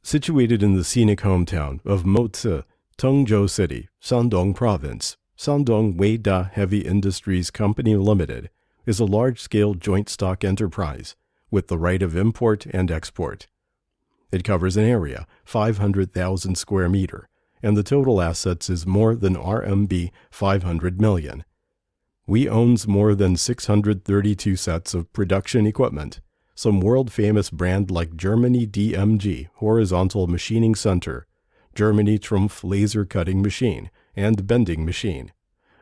Situated in the scenic hometown of Mozi, Tengzhou City, Shandong Province, Shandong-Weida Heavy Industries Company Limited is a large-scale joint stock enterprise with the right of import and export. It covers an area 500,000 square meter, and the total assets is more than RMB 500 million. We owns more than 632 sets of production equipment, some world-famous brand like Germany DMG Horizontal Machining Center, Germany Trumpf Laser Cutting Machine and Bending Machine,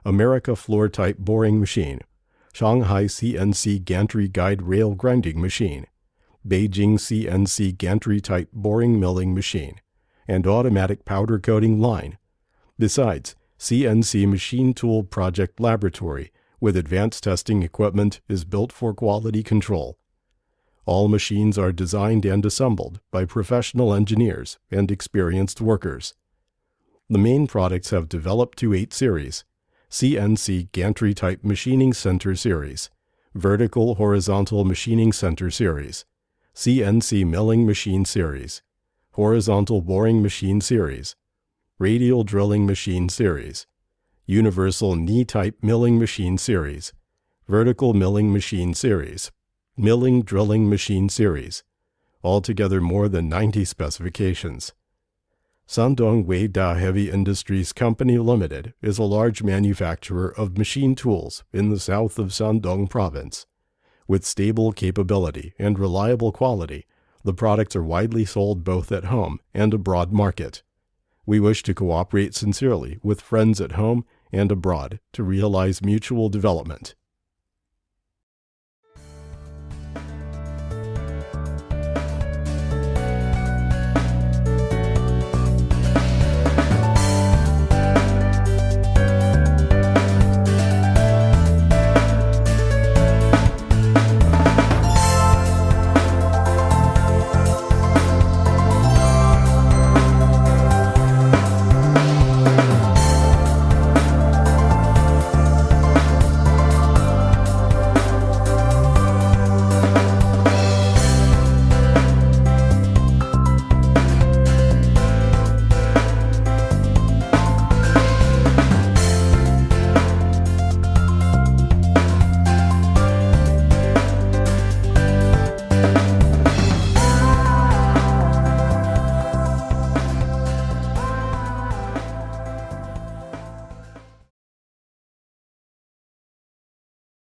America Floor-type Boring Machine, Shanghai CNC Gantry Guide Rail Grinding Machine, Beijing CNC Gantry-type Boring Milling Machine, and Automatic Powder Coating Line. Besides, CNC Machine Tool Project Laboratory with advanced testing equipment is built for quality control. All machines are designed and assembled by professional engineers and experienced workers. The main products have developed to 8 series: CNC Gantry-type Machining Center Series, Vertical Horizontal Machining Center Series, CNC Milling Machine Series, Horizontal Boring Machine Series, Radial Drilling Machine Series, Universal Knee-type Milling Machine Series, Vertical Milling Machine Series, Milling Drilling Machine Series, altogether more than 90 specifications. Shandong-Weida Heavy Industries Company Limited is a large manufacturer of machine tools in the south of Shandong Province. With stable capability and reliable quality, the products are widely sold both at home and abroad market. We wish to cooperate sincerely with friends at home and abroad to realize mutual development.